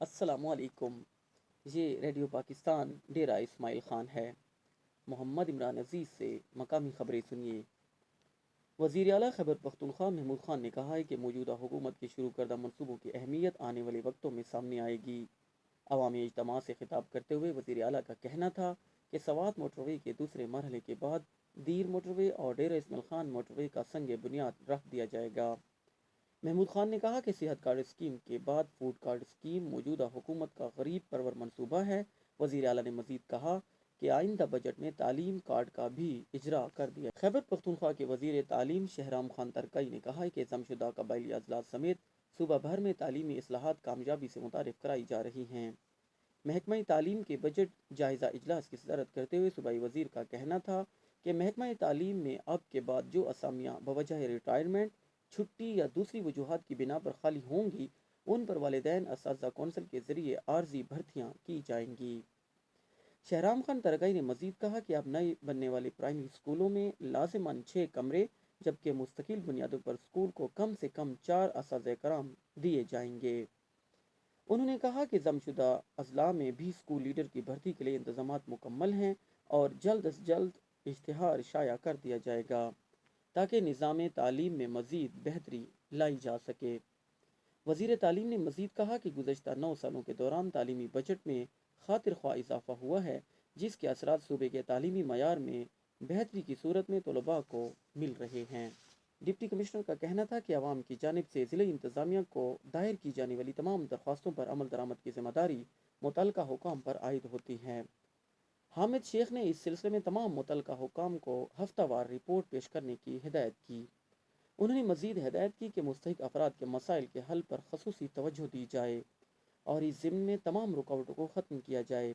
السلام علیکم۔ یہ ریڈیو پاکستان ڈیرہ اسماعیل خان ہے۔ محمد عمران عزیز سے مقامی خبریں سنیے۔ وزیر اعلیٰ خیبر پختونخوا محمود خان نے کہا ہے کہ موجودہ حکومت کے شروع کردہ منصوبوں کی اہمیت آنے والے وقتوں میں سامنے آئے گی۔ عوامی اجتماع سے خطاب کرتے ہوئے وزیر اعلیٰ کا کہنا تھا کہ سوات موٹر وے کے دوسرے مرحلے کے بعد دیر موٹر وے اور ڈیرہ اسماعیل خان موٹر وے کا سنگ بنیاد رکھ دیا جائے گا۔ محمود خان نے کہا کہ صحت کارڈ اسکیم کے بعد فوڈ کارڈ اسکیم موجودہ حکومت کا غریب پرور منصوبہ ہے۔ وزیر اعلیٰ نے مزید کہا کہ آئندہ بجٹ میں تعلیم کارڈ کا بھی اجرا کر دیا۔ خیبر پختونخوا کے وزیر تعلیم شہرام خان ترکئی نے کہا کہ ضم شدہ قبائلی اضلاع سمیت صوبہ بھر میں تعلیمی اصلاحات کامیابی سے متعارف کرائی جا رہی ہیں۔ محکمہ تعلیم کے بجٹ جائزہ اجلاس کی صدارت کرتے ہوئے صوبائی وزیر کا کہنا تھا کہ محکمہ تعلیم میں اب کے بعد جو اسامیاں بوجہ ریٹائرمنٹ، چھٹی یا دوسری وجوہات کی بنا پر خالی ہوں گی، ان پر والدین اساتذہ کونسل کے ذریعے عارضی بھرتیاں کی جائیں گی۔ شہرام خان ترکئی نے مزید کہا کہ اب نئے بننے والے پرائمری اسکولوں میں لازماً 6 کمرے جبکہ مستقل بنیادوں پر اسکول کو کم سے کم 4 اساتذہ کرام دیے جائیں گے۔ انہوں نے کہا کہ ضم شدہ اضلاع میں بھی اسکول لیڈر کی بھرتی کے لیے انتظامات مکمل ہیں اور جلد از جلد اشتہار شائع کر دیا جائے گا تاکہ نظام تعلیم میں مزید بہتری لائی جا سکے۔ وزیر تعلیم نے مزید کہا کہ گزشتہ 9 سالوں کے دوران تعلیمی بجٹ میں خاطر خواہ اضافہ ہوا ہے جس کے اثرات صوبے کے تعلیمی معیار میں بہتری کی صورت میں طلباء کو مل رہے ہیں۔ ڈپٹی کمشنر کا کہنا تھا کہ عوام کی جانب سے ضلعی انتظامیہ کو دائر کی جانے والی تمام درخواستوں پر عمل درآمد کی ذمہ داری متعلقہ حکام پر عائد ہوتی ہے۔ حامد شیخ نے اس سلسلے میں تمام متعلقہ حکام کو ہفتہ وار رپورٹ پیش کرنے کی ہدایت کی۔ انہوں نے مزید ہدایت کی کہ مستحق افراد کے مسائل کے حل پر خصوصی توجہ دی جائے اور اس ضمن میں تمام رکاوٹوں کو ختم کیا جائے۔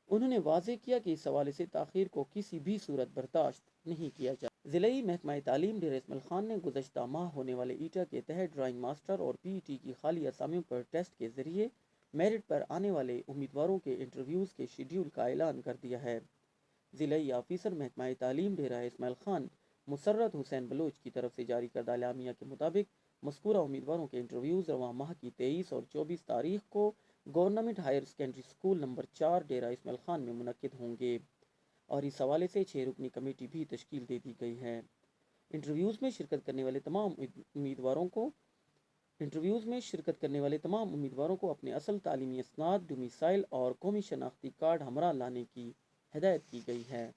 انہوں نے واضح کیا کہ اس حوالے سے تاخیر کو کسی بھی صورت برداشت نہیں کیا جائے۔ ضلعی محکمہ تعلیم ڈیرہ اسماعیل خان نے گزشتہ ماہ ہونے والے ایٹا کے تحت ڈرائنگ ماسٹر اور پی ای ٹی کی خالی اسامیوں پر ٹیسٹ کے ذریعے میرٹ پر آنے والے امیدواروں کے انٹرویوز کے شیڈیول کا اعلان کر دیا ہے۔ ضلعی آفیسر محکمہ تعلیم ڈیرہ اسماعیل خان مسرت حسین بلوچ کی طرف سے جاری کردہ اعلامیہ کے مطابق مذکورہ امیدواروں کے انٹرویوز رواں ماہ کی 23 اور 24 تاریخ کو government higher secondary school number 4 Dera Ismail Khan میں منعقد ہوں گے اور اس حوالے سے 6 رکنی کمیٹی بھی تشکیل دے دی گئی ہے۔ انٹرویوز میں شرکت کرنے والے تمام امیدواروں کو اپنے اصل تعلیمی اسناد، ڈومیسائل اور قومی شناختی کارڈ ہمراہ لانے کی ہدایت کی گئی ہے۔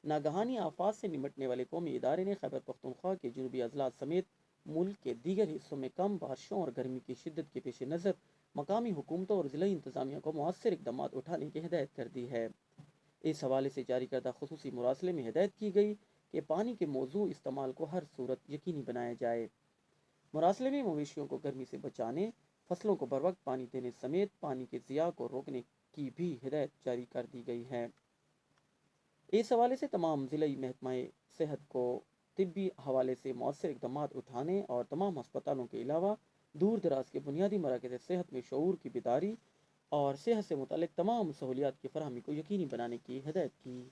ناگہانی آفات سے نمٹنے والے قومی ادارے نے خیبر پختونخوا کے جنوبی اضلاع سمیت ملک کے دیگر حصوں میں کم بارشوں اور گرمی کی شدت کے پیش نظر مقامی حکومتوں اور ضلعی انتظامیہ کو مؤثر اقدامات اٹھانے کی ہدایت کر دی ہے۔ اس حوالے سے جاری کردہ خصوصی مراسلے میں ہدایت کی گئی کہ پانی کے موزوں استعمال کو ہر صورت یقینی بنایا جائے۔ مراسلے میں مویشیوں کو گرمی سے بچانے، فصلوں کو بروقت پانی دینے سمیت پانی کے ضیاع کو روکنے کی بھی ہدایت جاری کر دی گئی ہے۔ اس حوالے سے تمام ضلعی محکمہ صحت کو طبی حوالے سے مؤثر اقدامات اٹھانے اور تمام ہسپتالوں کے علاوہ دور دراز کے بنیادی مراکز صحت میں شعور کی بیداری اور صحت سے متعلق تمام سہولیات کی فراہمی کو یقینی بنانے کی ہدایت کی۔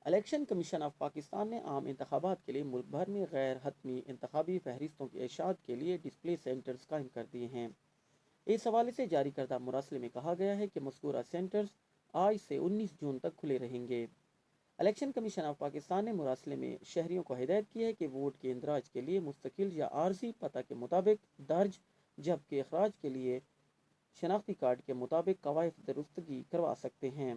الیکشن کمیشن آف پاکستان نے عام انتخابات کے لیے ملک بھر میں غیر حتمی انتخابی فہرستوں کی اشاعت کے لیے ڈسپلے سینٹرز قائم کر دیے ہیں۔ اس حوالے سے جاری کردہ مراسلے میں کہا گیا ہے کہ مذکورہ سینٹرز آج سے 19 جون تک کھلے رہیں گے۔ الیکشن کمیشن آف پاکستان نے مراسلے میں شہریوں کو ہدایت کی ہے کہ ووٹ کے اندراج کے لیے مستقل یا عارضی پتہ کے مطابق درج، جبکہ اخراج کے لیے شناختی کارڈ کے مطابق قواعد درستگی کروا سکتے ہیں۔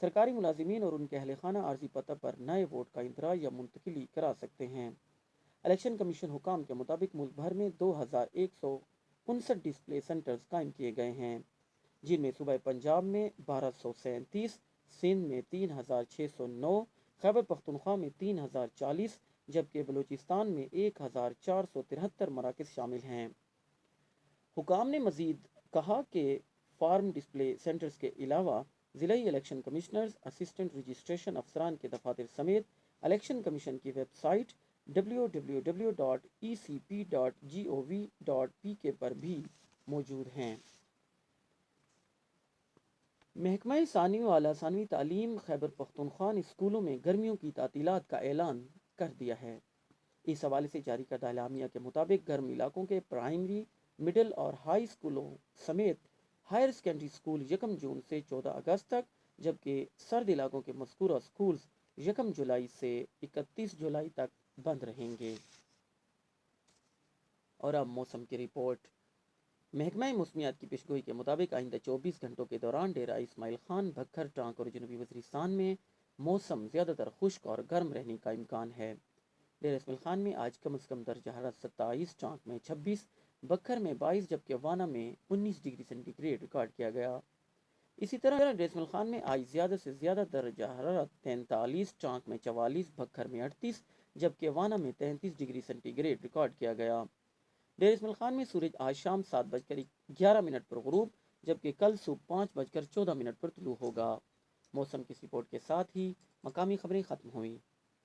سرکاری ملازمین اور ان کے اہل خانہ عارضی پتہ پر نئے ووٹ کا اندراج یا منتقلی کرا سکتے ہیں۔ الیکشن کمیشن حکام کے مطابق ملک بھر میں 2159 ڈسپلے سینٹرز قائم کیے گئے ہیں، جن میں صوبہ پنجاب میں 1237، سندھ میں 3609، خیبر پختونخوا میں 3040، جبکہ بلوچستان میں 1473 مراکز شامل ہیں۔ حکام نے مزید کہا کہ فارم ڈسپلے سینٹرز کے علاوہ ضلعی الیکشن کمشنرز، اسسٹنٹ رجسٹریشن افسران کے دفاتر سمیت الیکشن کمیشن کی ویب سائٹ www.ecp.gov.pk پر بھی موجود ہیں۔ محکمہ ثانوی و اعلیٰ ثانوی تعلیم خیبر پختونخوا نے اسکولوں میں گرمیوں کی تعطیلات کا اعلان کر دیا ہے۔ اس حوالے سے جاری کردہ اعلامیہ کے مطابق گرم علاقوں کے پرائمری مڈل اور ہائی اسکولوں سمیت ہائر سیکنڈری اسکول 1 جون سے 14 اگست تک، جبکہ سرد علاقوں کے مذکورہ اسکولز 1 جولائی سے 31 جولائی تک بند رہیں گے۔ اور اب موسم کی رپورٹ۔ محکمہ موسمیات کی پیشگوئی کے مطابق آئندہ 24 گھنٹوں کے دوران ڈیرہ اسماعیل خان، بھکر، ٹانک اور جنوبی وزیرستان میں موسم زیادہ تر خشک اور گرم رہنے کا امکان ہے۔ ڈیرہ اسماعیل خان میں آج کم از کم درجہ حرارت 27، ٹانک میں 26، بکھر میں 22 جبکہ وانا میں 19 ڈگری سینٹی گریڈ ریکارڈ کیا گیا۔ اسی طرح ڈیرہ اسماعیل خان میں آج زیادہ سے زیادہ درجہ حرارت 43، ٹانک میں 44، بکھر میں 38 جبکہ وانا میں 33 ڈگری سینٹی گریڈ ریکارڈ کیا گیا۔ ڈیرہ اسماعیل خان میں سورج آج شام 7:11 پر غروب جبکہ کل صبح 5:14 پر طلوع ہوگا۔ موسم کی اس رپورٹ کے ساتھ ہی مقامی خبریں ختم ہوئیں۔